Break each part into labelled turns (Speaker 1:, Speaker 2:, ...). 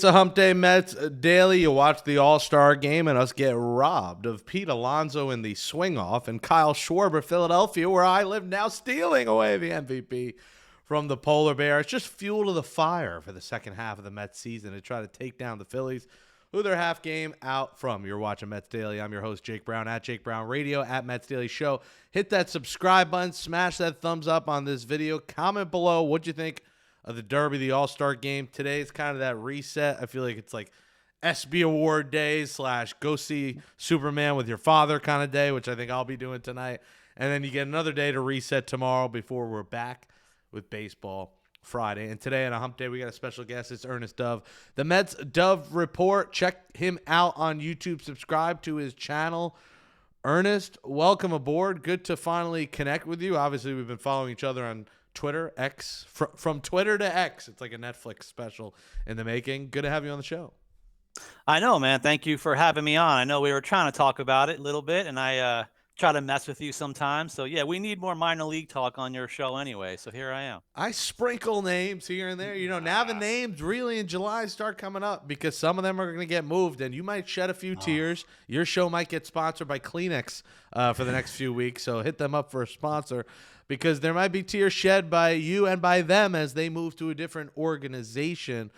Speaker 1: It's a Hump Day Mets daily. You watch the All-Star game and us get robbed of Pete Alonso in the swing-off and Kyle Schwarber, Philadelphia, where I live now, stealing away the MVP from the Polar Bear. It's just fuel to the fire for the second half of the Mets season to try to take down the Phillies, who they're half game out from. You're watching Mets Daily. I'm your host, Jake Brown, at Jake Brown Radio, at Mets Daily Show. Hit that subscribe button. Smash that thumbs up on this video. Comment below what you think of the Derby, the All-Star game. Today is kind of that reset. I feel like it's like ESPY Award day / go see Superman with your father kind of day, which I think I'll be doing tonight. And then you get another day to reset tomorrow before we're back with baseball Friday. And today on a Hump Day, we got a special guest. It's Ernest Dove, the Mets Dove Report. Check him out on YouTube. Subscribe to his channel. Ernest, welcome aboard. Good to finally connect with you. Obviously, we've been following each other on Twitter, X, from Twitter to X. It's like a Netflix special in the making. Good to have you on the show.
Speaker 2: I know, man. Thank you for having me on. I know we were trying to talk about it a little bit, and I try to mess with you sometimes. So, yeah, we need more minor league talk on your show anyway, so here I am.
Speaker 1: I sprinkle names here and there. You know, now the names really in July start coming up because some of them are going to get moved, and you might shed a few tears. Your show might get sponsored by Kleenex for the next few weeks, so hit them up for a sponsor, because there might be tears shed by you and by them as they move to a different organization.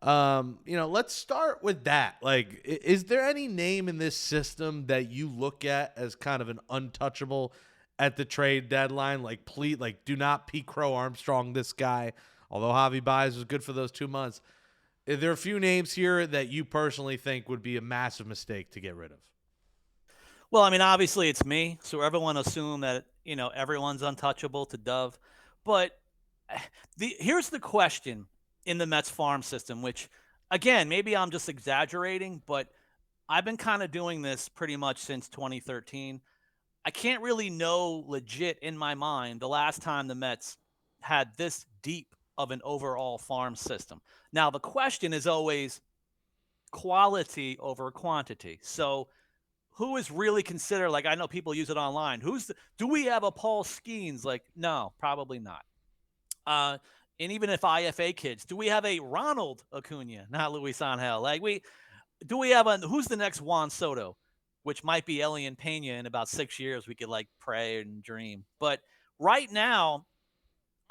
Speaker 1: Let's start with that. Like, is there any name in this system that you look at as kind of an untouchable at the trade deadline? Like, please, like, do not Pete Crow Armstrong this guy, although Javi Baez was good for those 2 months. Are there a few names here that you personally think would be a massive mistake to get rid of?
Speaker 2: Well, I mean, obviously it's me, so everyone assume that, everyone's untouchable to Dove. But here's the question in the Mets farm system, which, again, maybe I'm just exaggerating, but I've been kind of doing this pretty much since 2013. I can't really know legit in my mind the last time the Mets had this deep of an overall farm system. Now, the question is always quality over quantity. So who is really considered, like, I know people use it online. Do we have a Paul Skeens? Like, no, probably not. And even if IFA kids, do we have a Ronald Acuna? Not Luisangel. Like, do we have who's the next Juan Soto? Which might be Elian Pena in about 6 years. We could like pray and dream. But right now,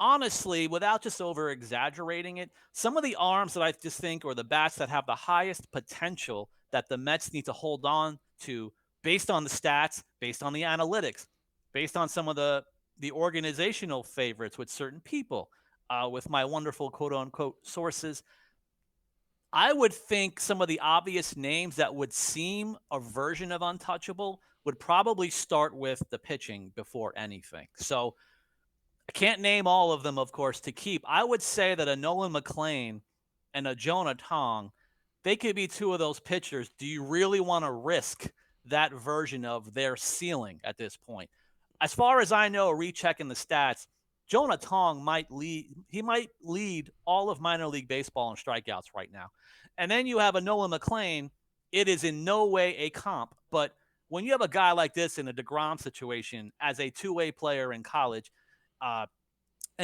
Speaker 2: honestly, without just over exaggerating it, some of the arms that I just think, or the bats that have the highest potential that the Mets need to hold on to based on the stats, based on the analytics, based on some of the organizational favorites with certain people, with my wonderful quote unquote sources, I would think some of the obvious names that would seem a version of untouchable would probably start with the pitching before anything. So I can't name all of them, of course, to keep. I would say that a Nolan McLean and a Jonah Tong, they could be two of those pitchers. Do you really want to risk that version of their ceiling at this point? As far as I know, rechecking the stats, Jonah Tong might lead all of minor league baseball in strikeouts right now. And then you have a Nolan McLean. It is in no way a comp, but when you have a guy like this in a DeGrom situation as a two-way player in college, and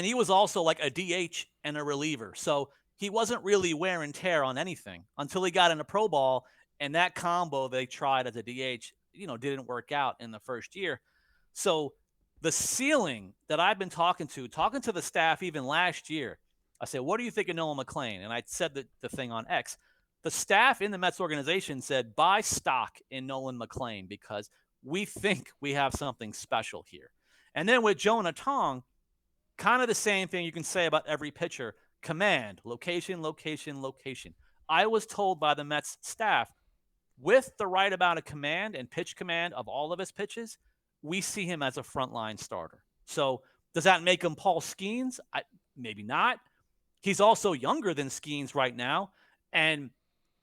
Speaker 2: he was also like a DH and a reliever, so he wasn't really wear and tear on anything until he got in a pro ball, and that combo they tried as a DH, didn't work out in the first year. So the ceiling that I've been talking to the staff even last year, I said, what do you think of Nolan McLean? And I said the thing on X. The staff in the Mets organization said, buy stock in Nolan McLean because we think we have something special here. And then with Jonah Tong, kind of the same thing you can say about every pitcher. Command, location, location, location. I was told by the Mets staff, with the right amount of command and pitch command of all of his pitches, we see him as a frontline starter. So does that make him Paul Skeens? Maybe not. He's also younger than Skeens right now, and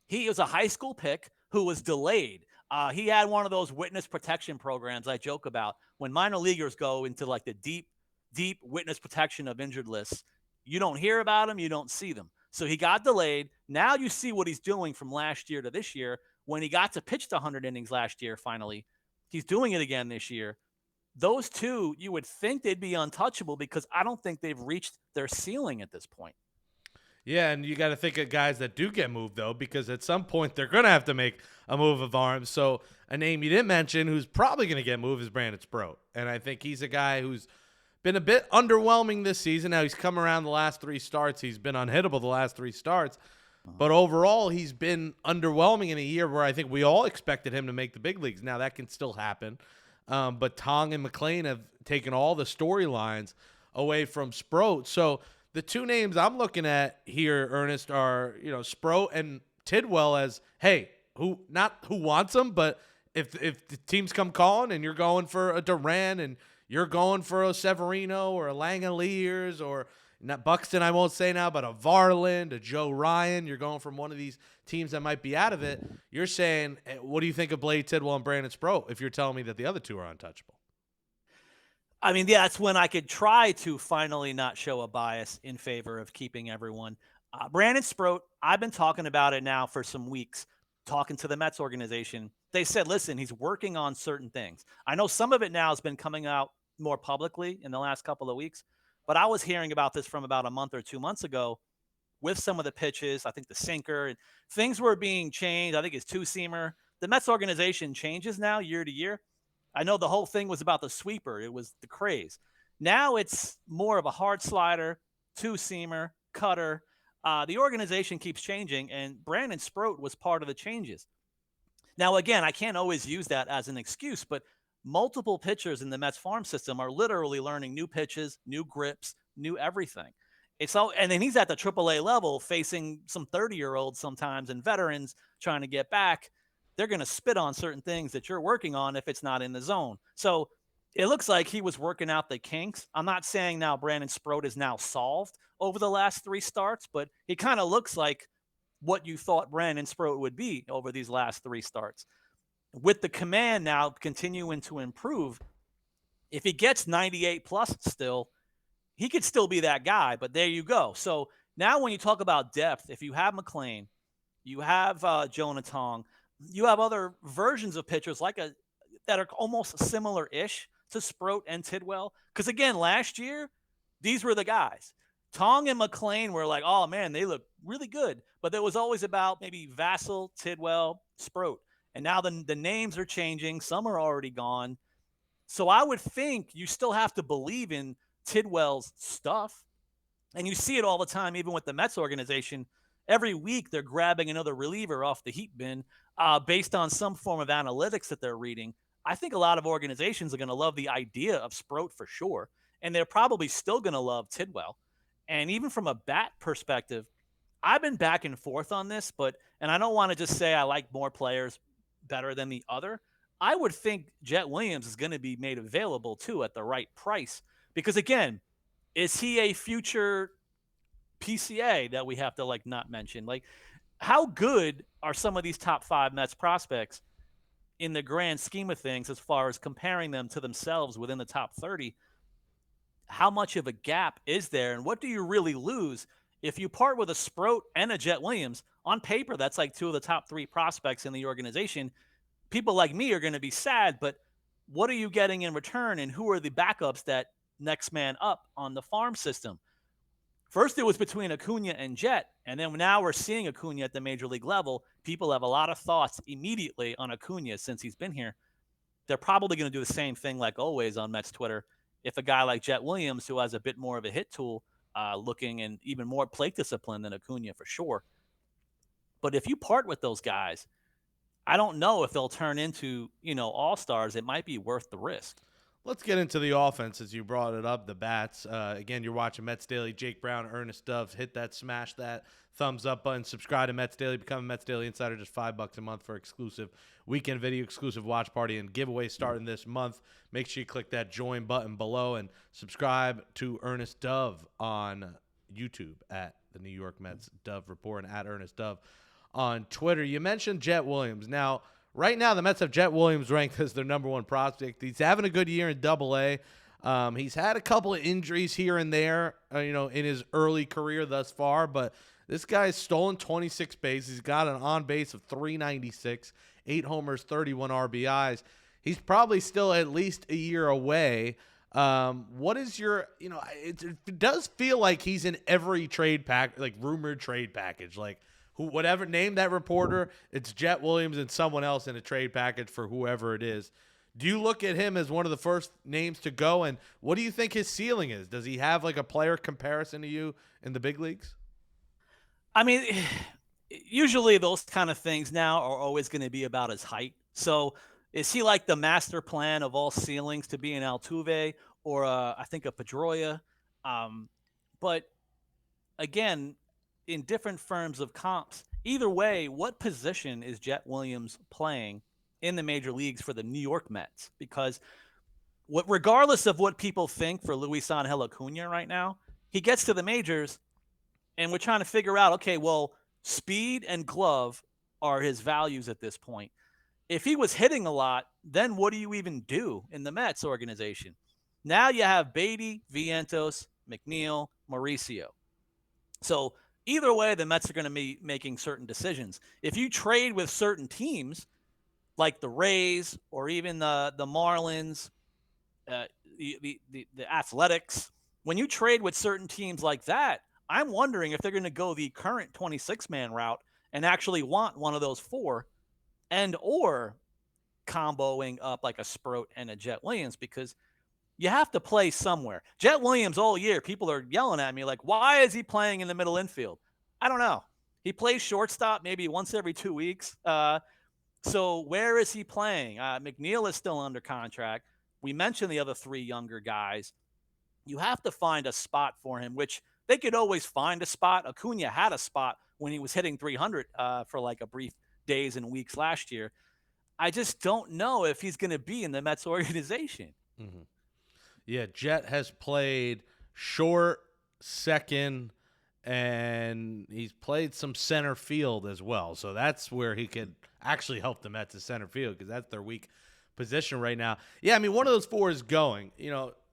Speaker 2: he is a high school pick who was delayed. He had one of those witness protection programs I joke about when minor leaguers go into like the deep witness protection of injured lists. You don't hear about them, you don't see them. So he got delayed. Now you see what he's doing from last year to this year. When he got to pitch the 100 innings last year, finally, he's doing it again this year. Those two, you would think they'd be untouchable because I don't think they've reached their ceiling at this point.
Speaker 1: Yeah, and you got to think of guys that do get moved, though, because at some point they're going to have to make a move of arms. So a name you didn't mention who's probably going to get moved is Brandon Sproat. And I think he's a guy who's been a bit underwhelming this season. Now he's come around the last 3 starts. He's been unhittable the last 3 starts. But overall, he's been underwhelming in a year where I think we all expected him to make the big leagues. Now, that can still happen. But Tong and McLean have taken all the storylines away from Sproat. So the 2 names I'm looking at here, Ernest, are Sproat and Tidwell as, hey, who wants them, but if the teams come calling and you're going for a Duran and you're going for a Severino or a Langoliers or not Buxton, I won't say now, but a Varland, a Joe Ryan. You're going from one of these teams that might be out of it. You're saying, what do you think of Blade Tidwell and Brandon Sproat if you're telling me that the other 2 are untouchable?
Speaker 2: I mean, yeah, that's when I could try to finally not show a bias in favor of keeping everyone. Brandon Sproat, I've been talking about it now for some weeks, talking to the Mets organization. They said, listen, he's working on certain things. I know some of it now has been coming out more publicly in the last couple of weeks, but I was hearing about this from about a month or 2 months ago with some of the pitches. I think the sinker and things were being changed. I think it's 2-seamer. The Mets organization changes now year to year. I know the whole thing was about the sweeper. It was the craze. Now it's more of a hard slider, 2-seamer, cutter. The organization keeps changing, and Brandon Sproat was part of the changes. Now, again, I can't always use that as an excuse, but multiple pitchers in the Mets farm system are literally learning new pitches, new grips, new everything. And then he's at the AAA level facing some 30-year-olds sometimes and veterans trying to get back. They're going to spit on certain things that you're working on if it's not in the zone. So it looks like he was working out the kinks. I'm not saying now Brandon Sproat is now solved over the last 3 starts, but he kind of looks like what you thought Brandon Sproat would be over these last 3 starts. With the command now continuing to improve, if he gets 98 plus still, he could still be that guy, but there you go. So now when you talk about depth, if you have McLean, you have Jonah Tong, you have other versions of pitchers that are almost similar-ish to Sproat and Tidwell. Because again, last year, these were the guys. Tong and McLean were like, oh man, they look really good. But there was always about maybe Vassell, Tidwell, Sproat. And now the names are changing. Some are already gone. So I would think you still have to believe in Tidwell's stuff. And you see it all the time, even with the Mets organization. Every week they're grabbing another reliever off the heat bin based on some form of analytics that they're reading. I think a lot of organizations are going to love the idea of Sproat for sure. And they're probably still going to love Tidwell. And even from a bat perspective, I've been back and forth on this, and I don't want to just say I like more players better than the other. I would think Jet Williams is going to be made available too at the right price. Because again, is he a future PCA that we have to not mention? How good are some of these top 5 Mets prospects in the grand scheme of things as far as comparing them to themselves within the top 30? How much of a gap is there, and what do you really lose if you part with a Sproat and a Jet Williams? On paper, that's like 2 of the top 3 prospects in the organization. People like me are going to be sad, but what are you getting in return, and who are the backups that next man up on the farm system? First, it was between Acuna and Jet, and then now we're seeing Acuna at the major league level. People have a lot of thoughts immediately on Acuna since he's been here. They're probably going to do the same thing like always on Mets Twitter. If a guy like Jet Williams, who has a bit more of a hit tool, looking and even more plate discipline than Acuna for sure. But if you part with those guys, I don't know if they'll turn into, all-stars. It might be worth the risk.
Speaker 1: Let's get into the offense as you brought it up, the bats. Again, you're watching Mets Daily. Jake Brown, Ernest Dove. Hit that, smash that thumbs up button. Subscribe to Mets Daily. Become a Mets Daily Insider. Just $5 a month for exclusive weekend video, exclusive watch party, and giveaway starting this month. Make sure you click that join button below and subscribe to Ernest Dove on YouTube at the New York Mets Dove Report and at Ernest Dove on Twitter. You mentioned Jet Williams. Now, right now, the Mets have Jet Williams ranked as their number 1 prospect. He's having a good year in Double-A. He's had a couple of injuries here and there, in his early career thus far. But this guy's stolen 26 bases. He's got an on-base of 396, 8 homers, 31 RBIs. He's probably still at least a year away What is your, it does feel like he's in every trade pack, like rumored trade package, like whatever, name that reporter, it's Jet Williams and someone else in a trade package for whoever it is. Do you look at him as one of the first names to go? And what do you think his ceiling is? Does he have like a player comparison to you in the big leagues?
Speaker 2: I mean, usually those kind of things now are always going to be about his height. So is he like the master plan of all ceilings to be an Altuve or I think a Pedroia? Um, but again, in different firms of comps, either way, what position is Jet Williams playing in the major leagues for the New York Mets? Because regardless of what people think for Luisangel Acuna right now, he gets to the majors and we're trying to figure out, okay, well, speed and glove are his values at this point. If he was hitting a lot, then what do you even do in the Mets organization? Now you have Beatty, Vientos, McNeil, Mauricio. So either way, the Mets are going to be making certain decisions. If you trade with certain teams, like the Rays or even the Marlins, uh, the Athletics, when you trade with certain teams like that, I'm wondering if they're going to go the current 26-man route and actually want one of those four and or comboing up like a Sproat and a Jet Williams because you have to play somewhere. Jet Williams all year, people are yelling at me like, why is he playing in the middle infield? I don't know. He plays shortstop maybe once every 2 weeks. So where is he playing? McNeil is still under contract. We mentioned the other three younger guys. You have to find a spot for him, which they could always find a spot. Acuna had a spot when he was hitting 300 for like a brief days and weeks last year. I just don't know if he's going to be in the Mets organization.
Speaker 1: Mm-hmm. Yeah, Jet has played short, second, and he's played some center field as well. So that's where he could actually help the Mets at center field because that's their weak position right now. Yeah, I mean, one of those four is going.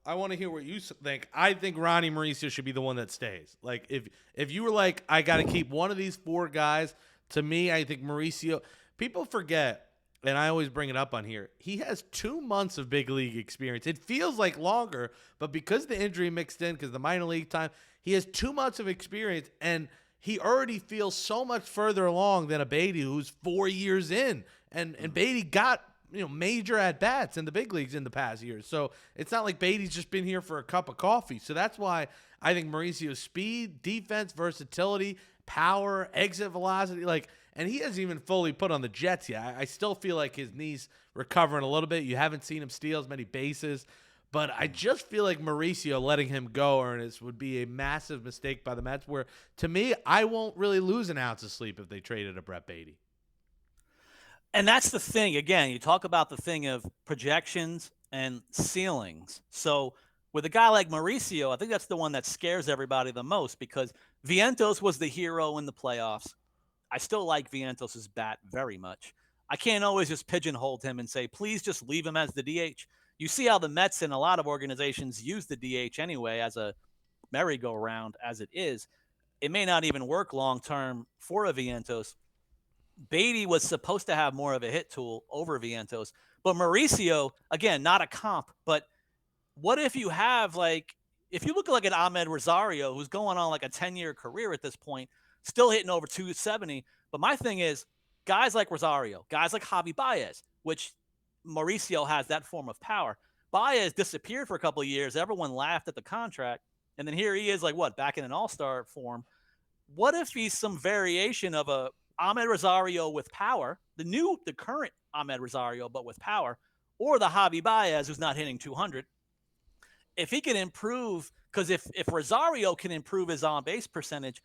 Speaker 1: I want to hear what you think. I think Ronnie Mauricio should be the one that stays. Like, if you were like, I got to keep one of these four guys, to me, I think Mauricio. People forget, and I always bring it up on here, he has 2 months of big league experience. It feels like longer, but because the injury mixed in, because the minor league time, he has 2 months of experience, and he already feels so much further along than a Beatty who's 4 years in. And Beatty got major at bats in the big leagues in the past years. So it's not like Beatty's just been here for a cup of coffee. So that's why I think Mauricio's speed, defense, versatility, power, exit velocity, and he hasn't even fully put on the Jets yet. I still feel like his knee's recovering a little bit. You haven't seen him steal as many bases. But I just feel like Mauricio letting him go, Ernest, would be a massive mistake by the Mets where, to me, I won't really lose an ounce of sleep if they traded a Brett Beatty.
Speaker 2: And that's the thing. Again, you talk about the thing of projections and ceilings. So with a guy like Mauricio, I think that's the one that scares everybody the most because Vientos was the hero in the playoffs. I still like Vientos' bat very much. I can't always just pigeonhole him and say, please just leave him as the DH. You see how the Mets and a lot of organizations use the DH anyway as a merry-go-round as it is. It may not even work long-term for a Vientos. Beatty was supposed to have more of a hit tool over Vientos. But Mauricio, again, not a comp, but what if you have if you look at like an Ahmed Rosario who's going on like a 10-year career at this point, still hitting over 270. But my thing is, guys like Rosario, guys like Javi Baez, which Mauricio has that form of power. Baez disappeared for a couple of years. Everyone laughed at the contract. And then here he is, back in an all-star form. What if he's some variation of a Ahmed Rosario with power, the current Ahmed Rosario, but with power, or the Javi Baez who's not hitting 200? If he can improve, because if Rosario can improve his on-base percentage,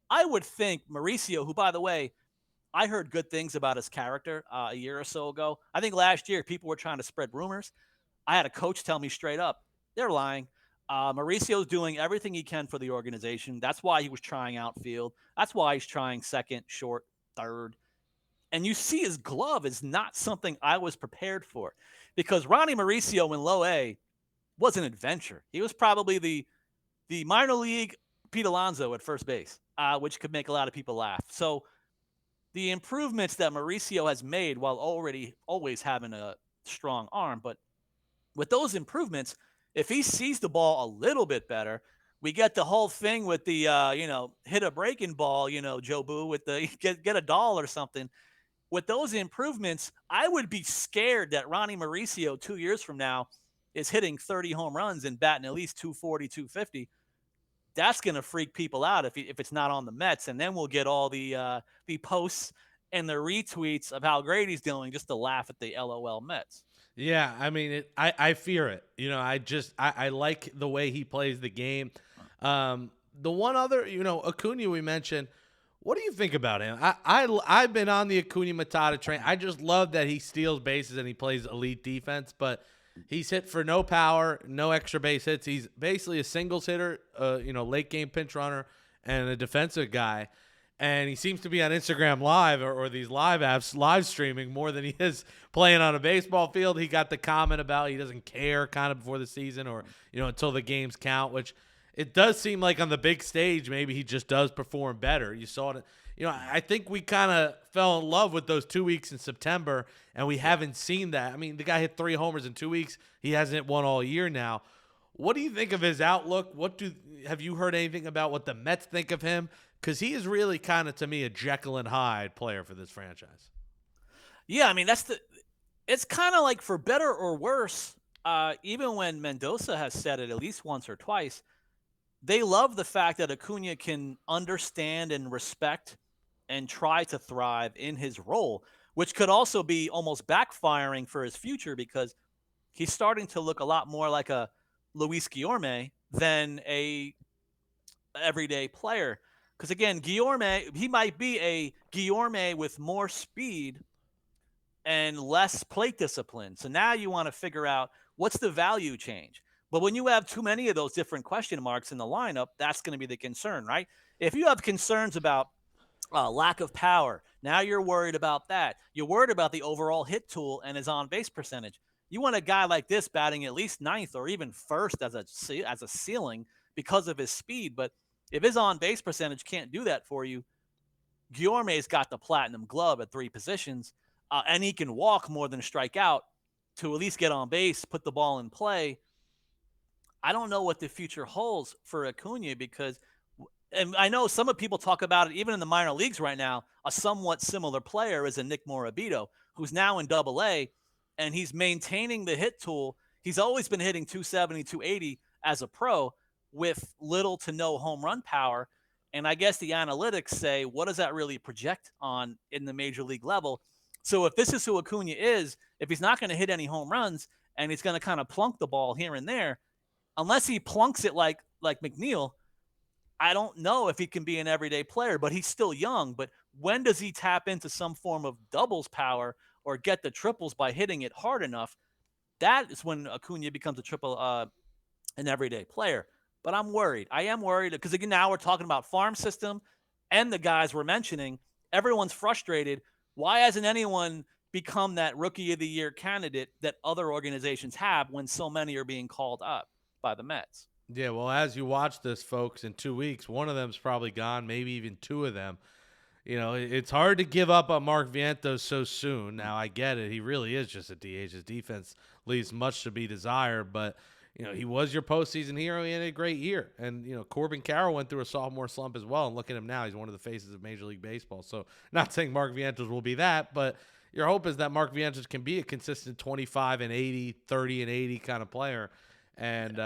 Speaker 2: I would think Mauricio, who, by the way, I heard good things about his character a year or so ago. I think last year people were trying to spread rumors. I had a coach tell me straight up, they're lying. Mauricio's doing everything he can for the organization. That's why he was trying outfield. That's why he's trying second, short, third. And you see his glove is not something I was prepared for because Ronnie Mauricio in low A was an adventure. He was probably the minor league Pete Alonso at first base, which could make a lot of people laugh. So the improvements that Mauricio has made while always having a strong arm, but with those improvements, If he sees the ball a little bit better, we get the whole thing with the hit a breaking ball, Joe Boo with the get a doll or something. With those improvements, I would be scared that Ronnie Mauricio 2 years from now is hitting 30 home runs and batting at least 240, 250. That's going to freak people out if it's not on the Mets, and then we'll get all the posts and the retweets of how great he's doing just to laugh at the LOL Mets.
Speaker 1: Yeah, I mean, I fear it. I like the way he plays the game. The one other, Acuna we mentioned. What do you think about him? I've been on the Acuna Matata train. I just love that he steals bases and he plays elite defense, but he's hit for no power, no extra base hits. He's basically a singles hitter, late game pinch runner, and a defensive guy. And he seems to be on Instagram Live or these live apps, live streaming more than he is playing on a baseball field. He got the comment about he doesn't care kind of before the season or, until the games count, which it does seem like on the big stage, maybe he just does perform better. You saw it. I think we kind of fell in love with those 2 weeks in September, and we haven't seen that. I mean, the guy hit 3 homers in 2 weeks. He hasn't hit one all year now. What do you think of his outlook? Have you heard anything about what the Mets think of him? Because he is really kind of, to me, a Jekyll and Hyde player for this franchise.
Speaker 2: Yeah, I mean, it's kind of like for better or worse, even when Mendoza has said it at least once or twice, they love the fact that Acuna can understand and respect and try to thrive in his role, which could also be almost backfiring for his future because he's starting to look a lot more like a Luis Guillorme than a everyday player. Because again, Guillorme, he might be a Guillorme with more speed and less plate discipline. So now you want to figure out what's the value change. But when you have too many of those different question marks in the lineup, that's going to be the concern, right? If you have concerns about lack of power, now you're worried about that. You're worried about the overall hit tool and his on base percentage. You want a guy like this batting at least ninth or even first as a ceiling because of his speed. But if his on base percentage can't do that for you, Guillorme's got the platinum glove at 3 positions, and he can walk more than strike out to at least get on base, put the ball in play. I don't know what the future holds for Acuna because, and I know some of people talk about it even in the minor leagues right now. A somewhat similar player is a Nick Morabito, who's now in Double A, and he's maintaining the hit tool. He's always been hitting 270, 280 as a pro with little to no home run power. And I guess the analytics say, what does that really project on in the major league level? So if this is who Acuna is, if he's not going to hit any home runs and he's going to kind of plunk the ball here and there, unless he plunks it like McNeil, I don't know if he can be an everyday player, but he's still young. But when does he tap into some form of doubles power or get the triples by hitting it hard enough? That is when Acuna becomes an everyday player. But I'm worried. I am worried because, again, now we're talking about farm system and the guys we're mentioning. Everyone's frustrated. Why hasn't anyone become that rookie of the year candidate that other organizations have when so many are being called up by the Mets?
Speaker 1: Yeah, well, as you watch this, folks, in 2 weeks, one of them's probably gone, maybe even 2 of them. It's hard to give up on Mark Vientos so soon. Now, I get it. He really is just a DH. His defense leaves much to be desired, but, he was your postseason hero. He had a great year. And, Corbin Carroll went through a sophomore slump as well. And look at him now. He's one of the faces of Major League Baseball. So, not saying Mark Vientos will be that, but your hope is that Mark Vientos can be a consistent 25 and 80, 30 and 80 kind of player. And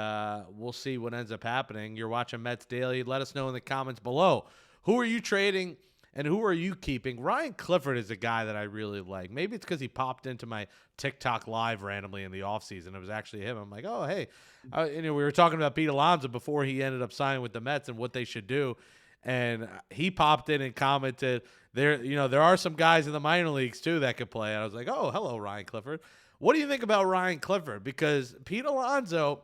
Speaker 1: we'll see what ends up happening. You're watching Mets Daily. Let us know in the comments below. Who are you trading and who are you keeping? Ryan Clifford is a guy that I really like. Maybe it's because he popped into my TikTok live randomly in the offseason. It was actually him. I'm like, oh, hey. We were talking about Pete Alonso before he ended up signing with the Mets and what they should do. And he popped in and commented, there are some guys in the minor leagues, too, that could play. And I was like, oh, hello, Ryan Clifford. What do you think about Ryan Clifford? Because Pete Alonso,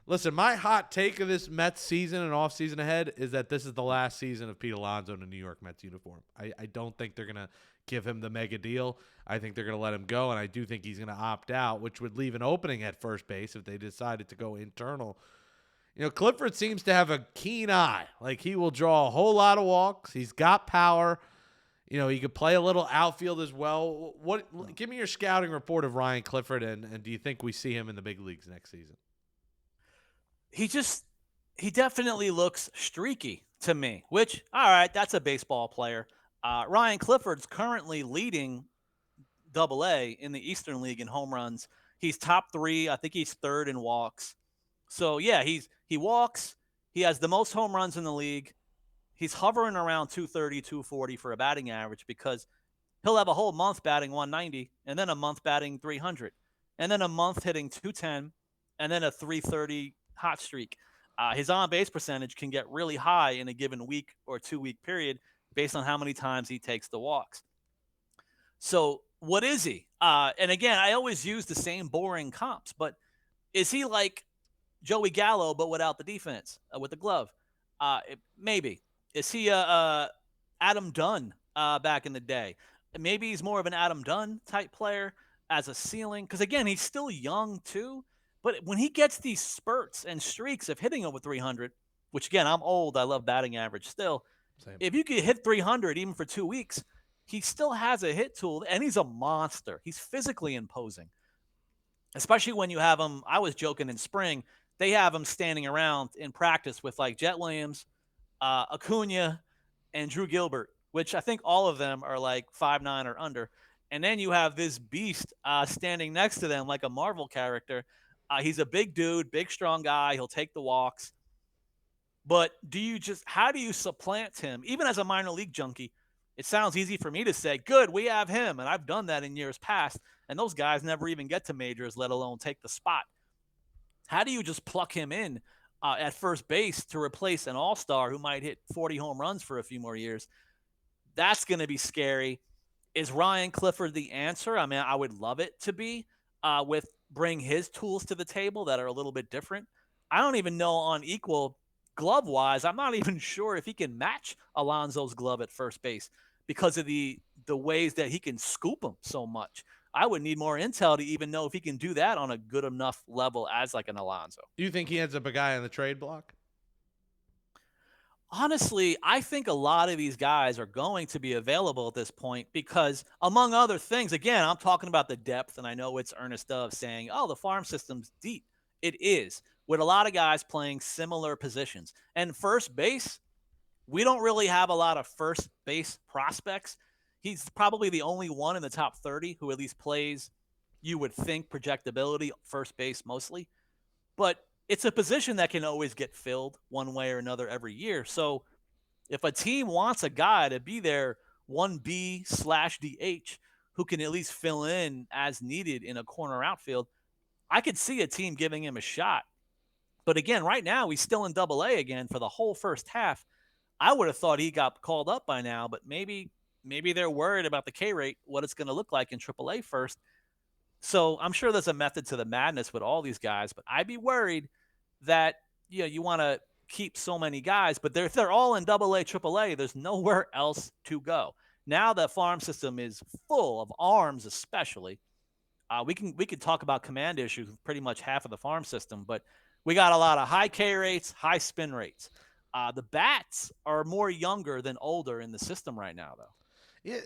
Speaker 1: listen, my hot take of this Mets season and offseason ahead is that this is the last season of Pete Alonso in a New York Mets uniform. I don't think they're going to give him the mega deal. I think they're going to let him go, and I do think he's going to opt out, which would leave an opening at first base if they decided to go internal. Clifford seems to have a keen eye. Like, he will draw a whole lot of walks. He's got power. He could play a little outfield as well. Give me your scouting report of Ryan Clifford, and do you think we see him in the big leagues next season?
Speaker 2: he just he definitely looks streaky to me. Which, all right, that's a baseball player. Ryan Clifford's currently leading Double A in the Eastern League in home runs. He's top three. I think he's third in walks. So yeah, he walks. He has the most home runs in the league. He's hovering around 230, 240 for a batting average because he'll have a whole month batting 190 and then a month batting 300 and then a month hitting 210 and then a 330 hot streak. His on base percentage can get really high in a given week or 2 week period based on how many times he takes the walks. So, what is he? And again, I always use the same boring comps, but is he like Joey Gallo, but without the defense, with the glove? Maybe. Is he Adam Dunn back in the day? Maybe he's more of an Adam Dunn type player as a ceiling. Because again, he's still young too. But when he gets these spurts and streaks of hitting over 300, which again, I'm old, I love batting average still.
Speaker 1: Same.
Speaker 2: If you could hit 300 even for 2 weeks, he still has a hit tool, and he's a monster. He's physically imposing, especially when you have him. I was joking in spring, they have him standing around in practice with like Jet Williams, Acuna, and Drew Gilbert, which I think all of them are like 5'9" or under. And then you have this beast standing next to them like a Marvel character. He's a big dude, big, strong guy. He'll take the walks. But how do you supplant him? Even as a minor league junkie, it sounds easy for me to say, good, we have him. And I've done that in years past. And those guys never even get to majors, let alone take the spot. How do you just pluck him in at first base to replace an all-star who might hit 40 home runs for a few more years? That's going to be scary. Is Ryan Clifford the answer? I mean, I would love it to be with bring his tools to the table that are a little bit different. I don't even know on equal glove-wise. I'm not even sure if he can match Alonso's glove at first base because of the ways that he can scoop him so much. I would need more intel to even know if he can do that on a good enough level as like an Alonso.
Speaker 1: Do you think he ends up a guy on the trade block?
Speaker 2: Honestly, I think a lot of these guys are going to be available at this point because, among other things, again, I'm talking about the depth, and I know it's Ernest Dove saying, oh, the farm system's deep. It is, with a lot of guys playing similar positions. And first base, we don't really have a lot of first base prospects. He's probably the only one in the top 30 who at least plays, you would think, projectability, first base mostly. But it's a position that can always get filled one way or another every year. So if a team wants a guy to be their 1B/DH who can at least fill in as needed in a corner outfield, I could see a team giving him a shot. But again, right now he's still in Double A again for the whole first half. I would have thought he got called up by now, but maybe they're worried about the K rate, what it's going to look like in AAA first. So I'm sure there's a method to the madness with all these guys, but I'd be worried that you want to keep so many guys, but if they're all in AA, AAA, there's nowhere else to go. Now the farm system is full of arms, especially. We could talk about command issues with pretty much half of the farm system, but we got a lot of high K rates, high spin rates. The bats are more younger than older in the system right now, though.
Speaker 1: Yeah,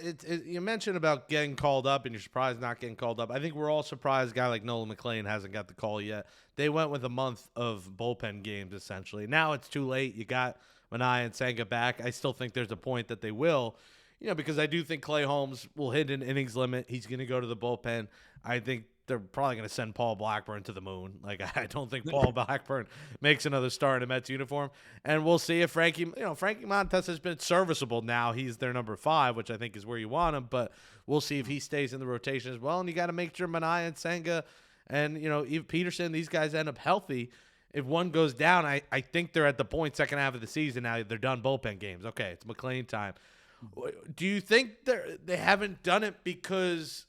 Speaker 1: you mentioned about getting called up, and you're surprised not getting called up. I think we're all surprised a guy like Nolan McLean hasn't got the call yet. They went with a month of bullpen games, essentially. Now it's too late. You got Manaea and Senga back. I still think there's a point that they will, because I do think Clay Holmes will hit an innings limit. He's going to go to the bullpen. I think they're probably going to send Paul Blackburn to the moon. Like, I don't think Paul Blackburn makes another start in a Mets uniform. And we'll see if Frankie Montes has been serviceable now. He's their number 5, which I think is where you want him. But we'll see if he stays in the rotation as well. And you got to make sure Manaea and Senga and, Eve Peterson, these guys end up healthy. If one goes down, I think they're at the point second half of the season now. They're done bullpen games. Okay, it's McLean time. Do you think they haven't done it because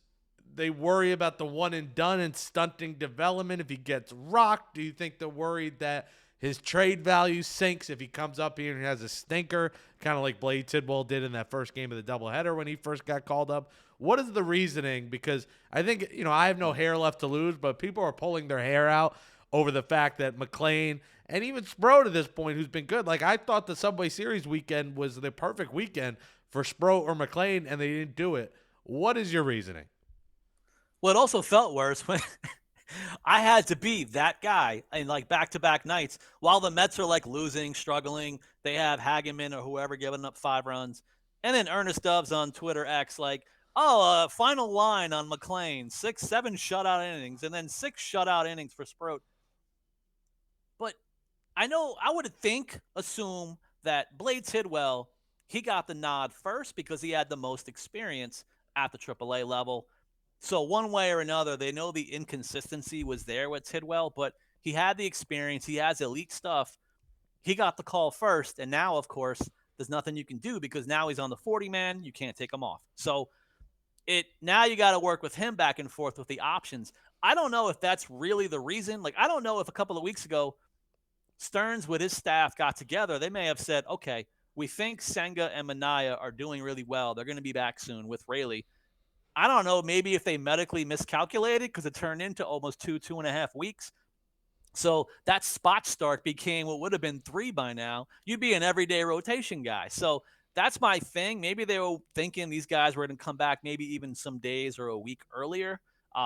Speaker 1: they worry about the one and done and stunting development if he gets rocked? Do you think they're worried that his trade value sinks if he comes up here and has a stinker, kind of like Blade Tidwell did in that first game of the doubleheader when he first got called up? What is the reasoning? Because I think, I have no hair left to lose, but people are pulling their hair out over the fact that McLean and even Sproat to this point, who's been good. Like, I thought the Subway Series weekend was the perfect weekend for Sproat or McLean, and they didn't do it. What is your reasoning?
Speaker 2: Well, it also felt worse I had to be that guy in like back-to-back nights while the Mets are like losing, struggling. They have Hageman or whoever giving up 5 runs, and then Ernest Doves on Twitter X like, oh, final line on McLean, 6, 7 shutout innings, and then 6 shutout innings for Sproat. But I know I would assume that Blade Tidwell, he got the nod first because he had the most experience at the AAA level. So one way or another, they know the inconsistency was there with Tidwell, but he had the experience. He has elite stuff. He got the call first, and now, of course, there's nothing you can do because now he's on the 40 man. You can't take him off. So it now you got to work with him back and forth with the options. I don't know if that's really the reason. Like I don't know if a couple of weeks ago Stearns with his staff got together, they may have said, okay, we think Senga and Manaya are doing really well. They're going to be back soon with Rayleigh. I don't know, maybe if they medically miscalculated because it turned into almost 2.5 weeks. So that spot start became what would have been 3 by now. You'd be an everyday rotation guy. So that's my thing. Maybe they were thinking these guys were going to come back maybe even some days or a week earlier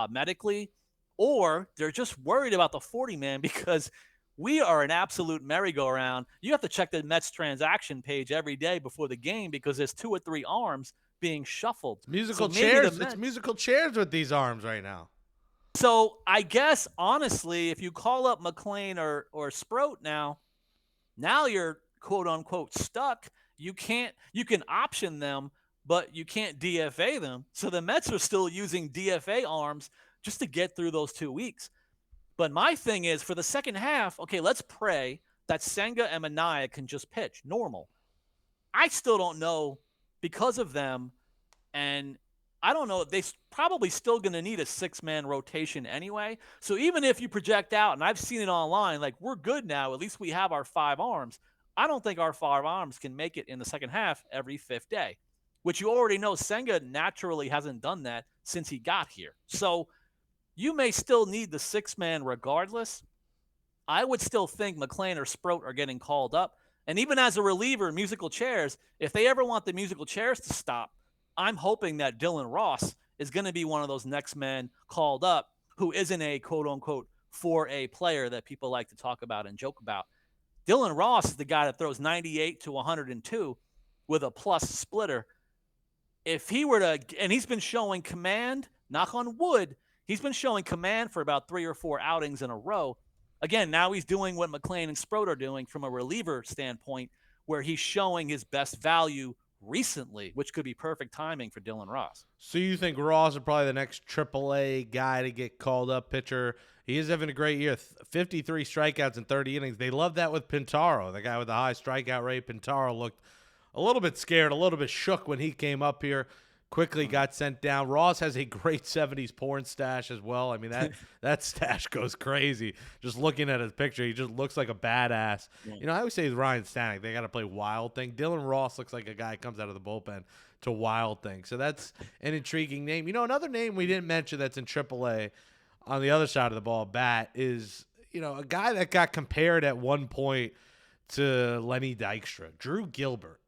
Speaker 2: medically, or they're just worried about the 40 man because we are an absolute merry-go-round. You have to check the Mets transaction page every day before the game because there's 2 or 3 arms being shuffled.
Speaker 1: It's
Speaker 2: So
Speaker 1: musical
Speaker 2: maybe the
Speaker 1: chairs. It's
Speaker 2: Mets.
Speaker 1: musical chairs with these arms right now.
Speaker 2: So I guess honestly, if you call up McLean or Sproat now you're quote unquote stuck. You can option them, but you can't DFA them. So the Mets are still using DFA arms just to get through those 2 weeks. But my thing is for the second half, okay, let's pray that Senga and Manaya can just pitch normal. I still don't know because of them, and I don't know. They probably still going to need a 6 man rotation anyway. So even if you project out, and I've seen it online, like we're good now. At least we have our 5 arms. I don't think our 5 arms can make it in the second half every 5th day, which you already know. Senga naturally hasn't done that since he got here. So you may still need the 6 man regardless. I would still think McLean or Sproat are getting called up. And even as a reliever, musical chairs, if they ever want the musical chairs to stop, I'm hoping that Dylan Ross is going to be one of those next men called up who isn't a quote unquote 4A player that people like to talk about and joke about. Dylan Ross is the guy that throws 98 to 102 with a plus splitter. If he were to, and he's been showing command, knock on wood, he's been showing command for about 3 or 4 outings in a row. Again, now he's doing what McLean and Sproat are doing from a reliever standpoint, where he's showing his best value recently, which could be perfect timing for Dylan Ross.
Speaker 1: So you think Ross is probably the next AAA guy to get called up pitcher? He is having a great year, 53 strikeouts in 30 innings. They love that with Pintaro, the guy with the high strikeout rate. Pintaro looked a little bit scared, a little bit shook when he came up here. Quickly got sent down. Ross has a great 70s porn stash as well. I mean, that stash goes crazy. Just looking at his picture, he just looks like a badass.
Speaker 2: Yeah.
Speaker 1: You know, I always say with Ryan Stanek, they got to play Wild Thing. Dylan Ross looks like a guy who comes out of the bullpen to Wild Thing. So that's an intriguing name. You know, another name we didn't mention that's in AAA on the other side of the ball, bat, is, you know, a guy that got compared at one point to Lenny Dykstra, Drew Gilbert.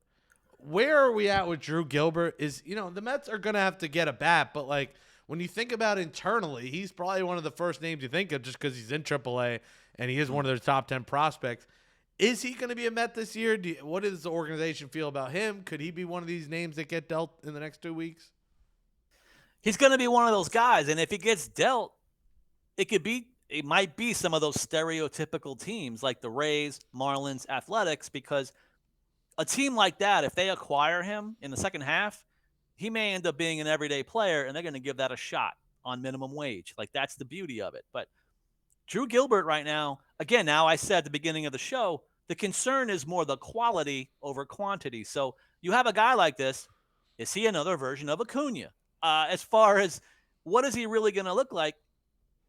Speaker 1: Where are we at with Drew Gilbert? Is, you know, the Mets are going to have to get a bat, but like when you think about internally, he's probably one of the first names you think of just because he's in AAA and he is one of their top 10 prospects. Is he going to be a Met this year? What does the organization feel about him? Could he be one of these names that get dealt in the next 2 weeks?
Speaker 2: He's going to be one of those guys, and if he gets dealt, it might be some of those stereotypical teams like the Rays, Marlins, Athletics, because a team like that, if they acquire him in the second half, he may end up being an everyday player, and they're going to give that a shot on minimum wage. Like, that's the beauty of it. But Drew Gilbert right now, again, now I said at the beginning of the show, the concern is more the quality over quantity. So you have a guy like this. Is he another version of Acuna? As far as what is he really going to look like,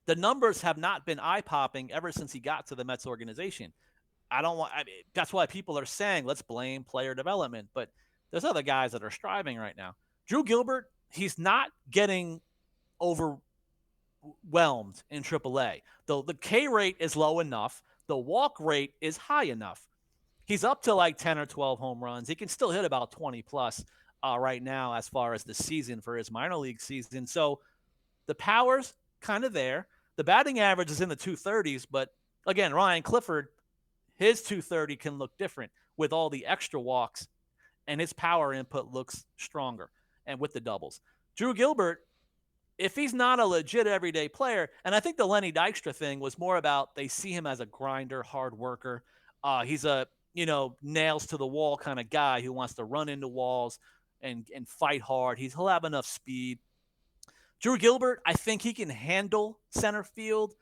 Speaker 2: the numbers have not been eye-popping ever since he got to the Mets organization. That's why people are saying let's blame player development, but there's other guys that are striving right now. Drew Gilbert, he's not getting overwhelmed in AAA. The K rate is low enough, the walk rate is high enough. He's up to like 10 or 12 home runs. He can still hit about 20 plus right now as far as the season for his minor league season. So the power's kind of there. The batting average is in the 230s, but again, Ryan Clifford, his 230 can look different with all the extra walks, and his power input looks stronger and with the doubles. Drew Gilbert, if he's not a legit everyday player, and I think the Lenny Dykstra thing was more about they see him as a grinder, hard worker. He's a nails to the wall kind of guy who wants to run into walls and fight hard. He'll have enough speed. Drew Gilbert, I think he can handle center field,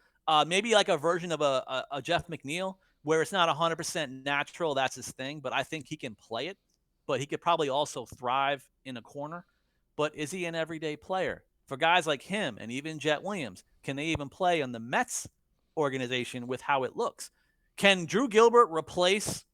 Speaker 2: maybe like a version of a Jeff McNeil, where it's not 100% natural. That's his thing, but I think he can play it. But he could probably also thrive in a corner. But is he an everyday player? For guys like him and even Jet Williams, can they even play on the Mets organization with how it looks? Can Drew Gilbert replace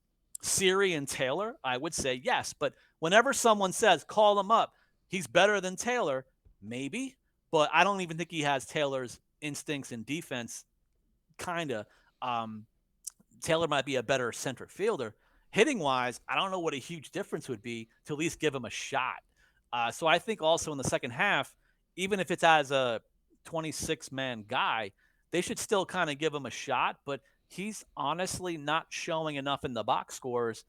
Speaker 2: Siri and Taylor? I would say yes. But whenever someone says, call him up, he's better than Taylor, maybe. But I don't even think he has Taylor's instincts in defense, kind of. Taylor might be a better center fielder. Hitting wise, I don't know what a huge difference would be to at least give him a shot. So I think also in the second half, even if it's as a 26-man guy, they should still kind of give him a shot. But he's honestly not showing enough in the box scores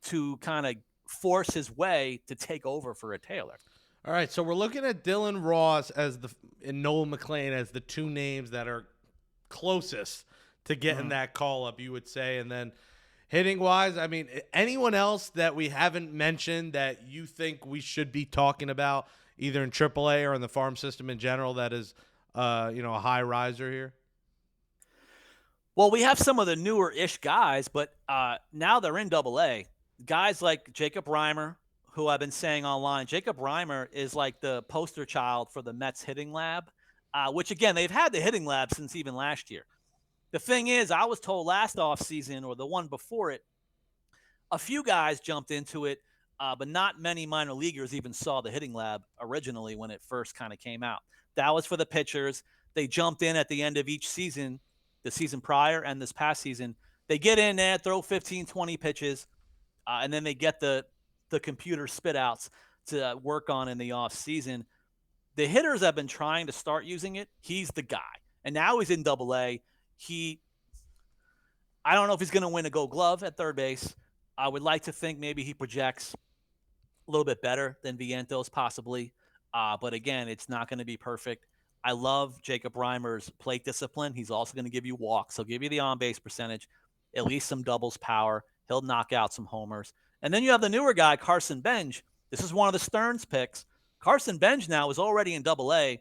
Speaker 2: to kind of force his way to take over for a Taylor.
Speaker 1: All right, so we're looking at Dylan Ross and Noel McLean as the two names that are closest to getting that call up, you would say. And then hitting wise, I mean, anyone else that we haven't mentioned that you think we should be talking about, either in AAA or in the farm system in general, that is, a high riser here?
Speaker 2: Well, we have some of the newer-ish guys, but now they're in AA. Guys like Jacob Reimer, who I've been saying online. Jacob Reimer is like the poster child for the Mets hitting lab, which, again, they've had the hitting lab since even last year. The thing is, I was told last offseason or the one before it, a few guys jumped into it, but not many minor leaguers even saw the hitting lab originally when it first kind of came out. That was for the pitchers. They jumped in at the end of each season, the season prior and this past season. They get in there, throw 15, 20 pitches, and then they get the computer spit outs to work on in the off season. The hitters have been trying to start using it. He's the guy. And now he's in AA. I don't know if he's going to win a Gold Glove at third base. I would like to think maybe he projects a little bit better than Vientos possibly. But again, it's not going to be perfect. I love Jacob Reimer's plate discipline. He's also going to give you walks. He'll give you the on-base percentage, at least some doubles power. He'll knock out some homers. And then you have the newer guy, Carson Benj. This is one of the Stearns picks. Carson Benj now is already in AA,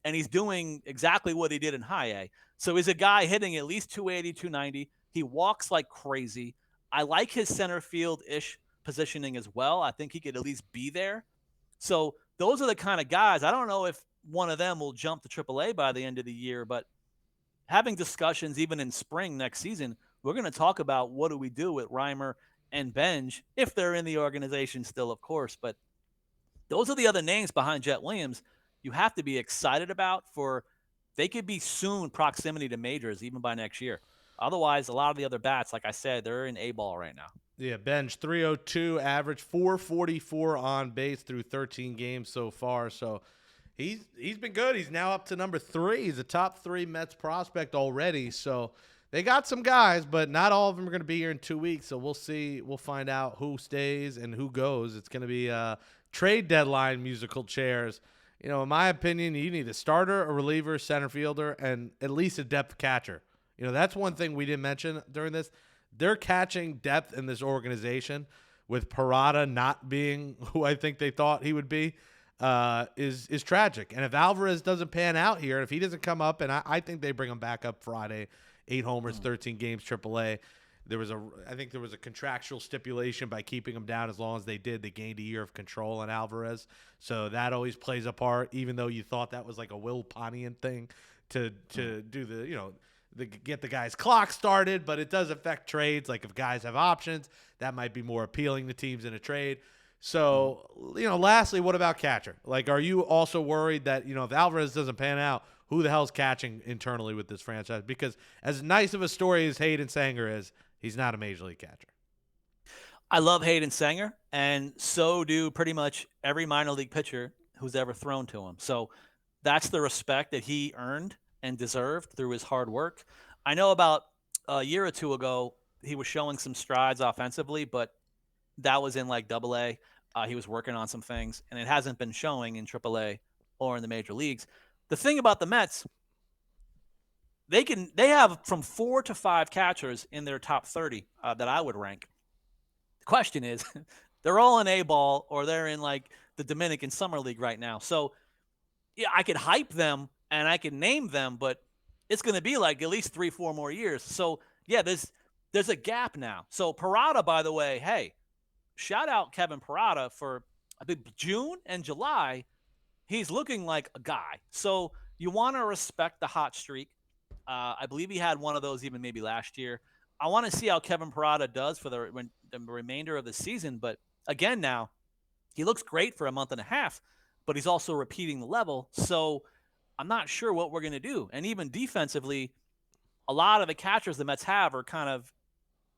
Speaker 2: and he's doing exactly what he did in high A. So he's a guy hitting at least 280, 290. He walks like crazy. I like his center field-ish positioning as well. I think he could at least be there. So those are the kind of guys. I don't know if one of them will jump to AAA by the end of the year, but having discussions even in spring next season, we're going to talk about what do we do with Reimer and Benj, if they're in the organization still, of course. But those are the other names behind Jet Williams you have to be excited about for they could be soon proximity to majors even by next year. Otherwise, a lot of the other bats, like I said, they're in A-ball right now.
Speaker 1: Yeah, Benj, 302 average, 444 on base through 13 games so far. So he's been good. He's now up to number 3. He's a top 3 Mets prospect already. So they got some guys, but not all of them are going to be here in 2 weeks. So we'll see. We'll find out who stays and who goes. It's going to be trade deadline musical chairs. In my opinion, you need a starter, a reliever, center fielder, and at least a depth catcher. That's one thing we didn't mention during this. They're catching depth in this organization with Parada not being who I think they thought he would be is tragic. And if Alvarez doesn't pan out here, if he doesn't come up, and I think they bring him back up Friday, 8 homers, 13 games, AAA. I think there was a contractual stipulation by keeping him down as long as they did. They gained a year of control on Alvarez. So that always plays a part, even though you thought that was like a Will Pontian thing to do get the guy's clock started, but it does affect trades. Like if guys have options, that might be more appealing to teams in a trade. So, lastly, what about catcher? Like, are you also worried that, if Alvarez doesn't pan out, who the hell's catching internally with this franchise? Because as nice of a story as Hayden Sanger is, he's not a major league catcher.
Speaker 2: I love Hayden Sanger, and so do pretty much every minor league pitcher who's ever thrown to him. So that's the respect that he earned and deserved through his hard work. I know about a year or two ago, he was showing some strides offensively, but that was in like double A. He was working on some things, and it hasn't been showing in triple A or in the major leagues. The thing about the Mets, they have from 4 to 5 catchers in their top 30 that I would rank. The question is, they're all in A ball or they're in like the Dominican Summer League right now. So yeah, I could hype them and I can name them, but it's going to be like at least 3, 4 more years. So yeah, there's a gap now. So Parada, by the way, hey, shout out Kevin Parada for I think June and July. He's looking like a guy. So you want to respect the hot streak. I believe he had one of those even maybe last year. I want to see how Kevin Parada does for the remainder of the season. But again, now he looks great for a month and a half, but he's also repeating the level. So I'm not sure what we're going to do. And even defensively, a lot of the catchers the Mets have are kind of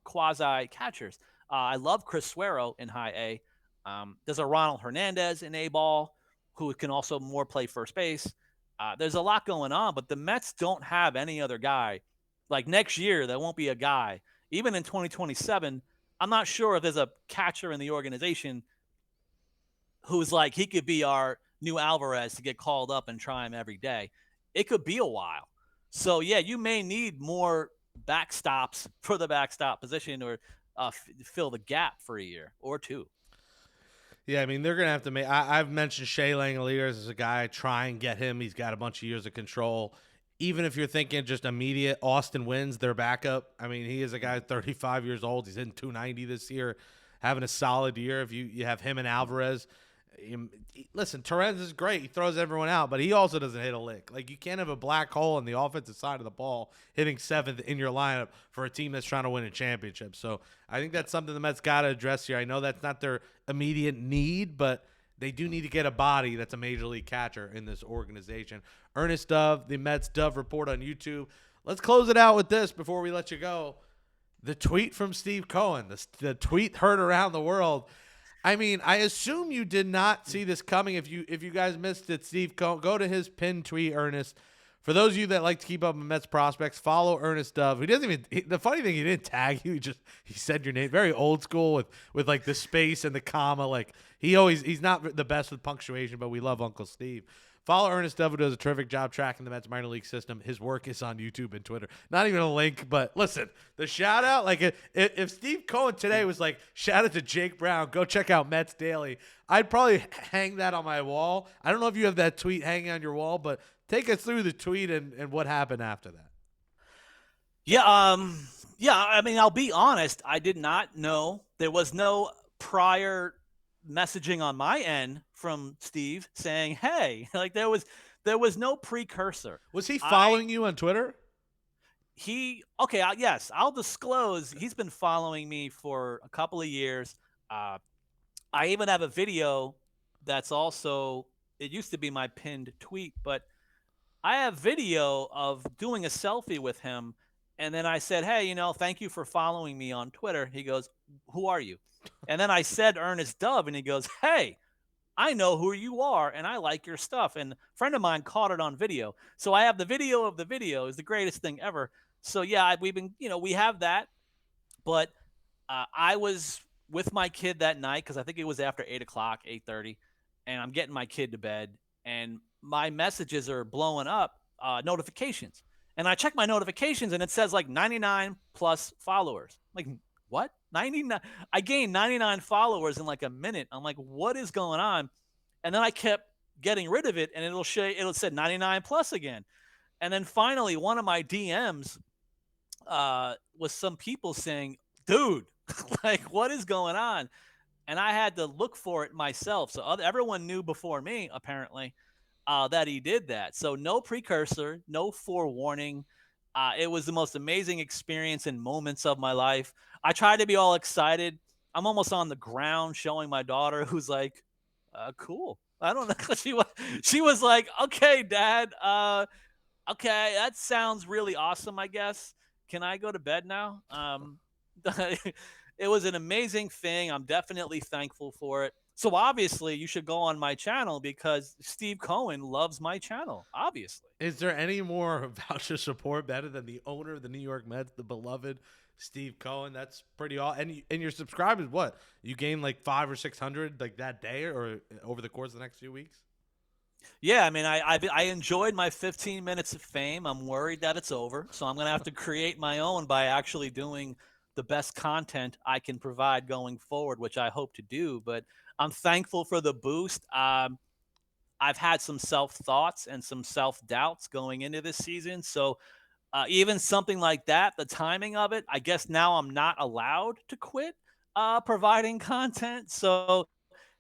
Speaker 2: quasi catchers. I love Chris Suero in high A. There's a Ronald Hernandez in A ball who can also more play first base. There's a lot going on, but the Mets don't have any other guy. Like next year, there won't be a guy. Even in 2027, I'm not sure if there's a catcher in the organization who's like he could be our new Alvarez to get called up and try him every day. It could be a while. So yeah, you may need more backstops for the backstop position or fill the gap for a year or two.
Speaker 1: Yeah, I mean, they're going to have to make. I've mentioned Shea Langoliers as a guy. Try and get him. He's got a bunch of years of control. Even if you're thinking just immediate, Austin Wins, their backup. I mean, he is a guy 35 years old. He's in 290 this year, having a solid year. If you have him and Alvarez, listen, Torres is great. He throws everyone out, but he also doesn't hit a lick. Like, you can't have a black hole on the offensive side of the ball hitting seventh in your lineup for a team that's trying to win a championship. So I think that's something the Mets got to address here. I know that's not their immediate need, but they do need to get a body that's a major league catcher in this organization. Ernest Dove, the Mets Dove Report on YouTube. Let's close it out with this before we let you go. The tweet from Steve Cohen, the tweet heard around the world. I mean, I assume you did not see this coming. If you guys missed it, Steve Cohen, go to his pinned tweet, Ernest. For those of you that like to keep up with Mets prospects, follow Ernest Dove. He doesn't even. The funny thing, he didn't tag you. He said your name. Very old school with like the space and the comma. Like he's not the best with punctuation, but we love Uncle Steve. Follow Ernest Dove, who does a terrific job tracking the Mets minor league system. His work is on YouTube and Twitter. Not even a link, but listen, the shout out, like if Steve Cohen today was like, shout out to Jake Brown, go check out Mets Daily, I'd probably hang that on my wall. I don't know if you have that tweet hanging on your wall, but take us through the tweet and what happened after that.
Speaker 2: Yeah, I mean, I'll be honest. I did not know. There was no prior messaging on my end from Steve saying, "Hey," like there was no precursor.
Speaker 1: Was he following you on Twitter?
Speaker 2: Yes, I'll disclose. He's been following me for a couple of years. I even have a video that's also. It used to be my pinned tweet, but I have video of doing a selfie with him. And then I said, "Hey, thank you for following me on Twitter." He goes, "Who are you?" And then I said Ernest Dove, and he goes, "Hey, I know who you are, and I like your stuff." And a friend of mine caught it on video. So I have the video of the video. Is the greatest thing ever. So yeah, we have that. But I was with my kid that night because I think it was after 8:00, 8:30, and I'm getting my kid to bed, and my messages are blowing up, notifications. And I check my notifications, and it says like 99 plus followers. Like, what? 99? I gained 99 followers in like a minute. I'm like, what is going on? And then I kept getting rid of it, and it'll said 99 plus again. And then finally, one of my DMs was some people saying, "Dude, like, what is going on?" And I had to look for it myself. So everyone knew before me, apparently, that he did that. So no precursor, no forewarning. It was the most amazing experience and moments of my life. I tried to be all excited. I'm almost on the ground showing my daughter, who's like, "Cool." I don't know. She was like, "Okay, Dad. Okay, that sounds really awesome. I guess. Can I go to bed now?" It was an amazing thing. I'm definitely thankful for it. So obviously, you should go on my channel because Steve Cohen loves my channel. Obviously.
Speaker 1: Is there any more voucher support better than the owner of the New York Mets, the beloved Steve Cohen? That's pretty awesome. And your subscribers, what you gained like 500 or 600 like that day or over the course of the next few weeks?
Speaker 2: Yeah, I mean, I enjoyed my 15 minutes of fame. I'm worried that it's over, so I'm gonna have to create my own by actually doing the best content I can provide going forward, which I hope to do. But I'm thankful for the boost. I've had some self thoughts and some self doubts going into this season, so even something like that, the timing of it, I guess now I'm not allowed to quit providing content. So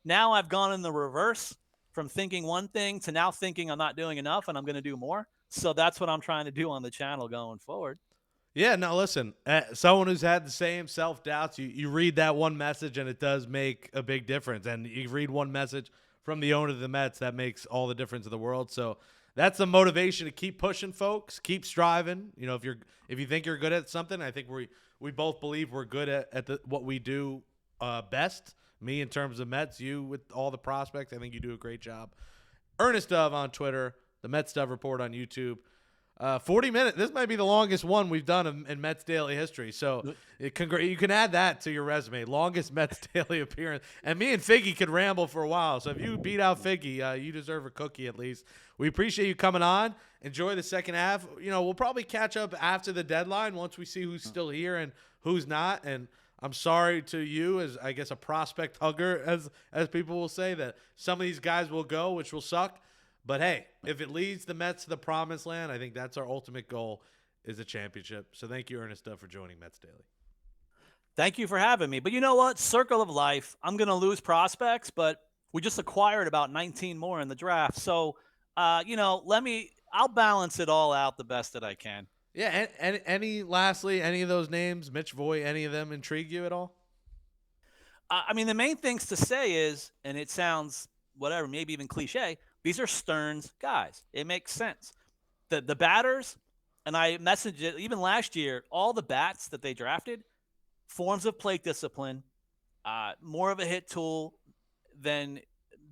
Speaker 2: now I've gone in the reverse from thinking one thing to now thinking I'm not doing enough and I'm going to do more. So that's what I'm trying to do on the channel going forward.
Speaker 1: Yeah, no, listen, someone who's had the same self doubts, you read that one message and it does make a big difference. And you read one message from the owner of the Mets, that makes all the difference in the world. So that's the motivation to keep pushing, folks. Keep striving. You know, if you think you're good at something, I think we both believe we're good at what we do best. Me in terms of Mets, you with all the prospects. I think you do a great job. Ernest Dove on Twitter, the Mets Dove Report on YouTube. 40 minutes. This might be the longest one we've done in Mets Daily history. So you can add that to your resume. Longest Mets Daily appearance. And me and Figgy could ramble for a while. So if you beat out Figgy, you deserve a cookie at least. We appreciate you coming on. Enjoy the second half. You know, we'll probably catch up after the deadline once we see who's still here and who's not. And I'm sorry to you, as I guess a prospect hugger, as people will say, that some of these guys will go, which will suck. But hey, if it leads the Mets to the promised land, I think that's our ultimate goal, is a championship. So thank you, Ernest Duff, for joining Mets Daily.
Speaker 2: Thank you for having me. But you know what? Circle of life. I'm going to lose prospects, but we just acquired about 19 more in the draft. So, I'll balance it all out the best that I can.
Speaker 1: Yeah, and lastly, any of those names, Mitch Voigt, any of them intrigue you at all?
Speaker 2: I mean, the main things to say is, and it sounds whatever, maybe even cliche, these are Stearns guys. It makes sense. The batters, and I messaged it even last year, all the bats that they drafted, forms of plate discipline, more of a hit tool than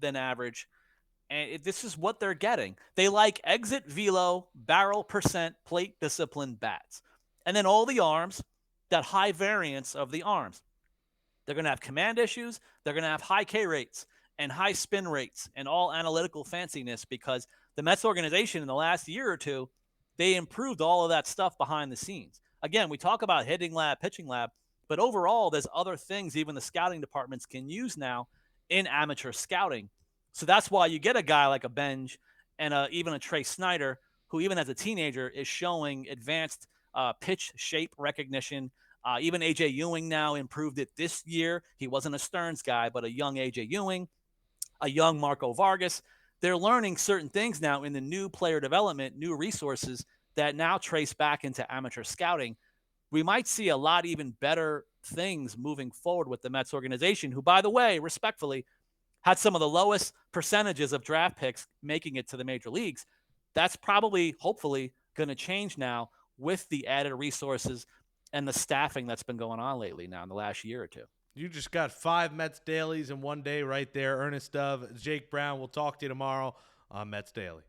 Speaker 2: average. And this is what they're getting. They like exit velo, barrel percent, plate discipline bats. And then all the arms, that high variance of the arms. They're going to have command issues. They're going to have high K rates and high spin rates and all analytical fanciness because the Mets organization in the last year or two, they improved all of that stuff behind the scenes. Again, we talk about hitting lab, pitching lab, but overall, there's other things even the scouting departments can use now in amateur scouting. So that's why you get a guy like a Benj and even a Trey Snyder, who even as a teenager is showing advanced pitch shape recognition. Even AJ Ewing now improved it this year. He wasn't a Stearns guy, but a young AJ Ewing, a young Marco Vargas. They're learning certain things now in the new player development, new resources that now trace back into amateur scouting. We might see a lot even better things moving forward with the Mets organization, who, by the way, respectfully, had some of the lowest percentages of draft picks making it to the major leagues. That's probably, hopefully, going to change now with the added resources and the staffing that's been going on lately now in the last year or two.
Speaker 1: You just got 5 Mets dailies in one day right there. Ernest Dove, Jake Brown. We'll talk to you tomorrow on Mets Daily.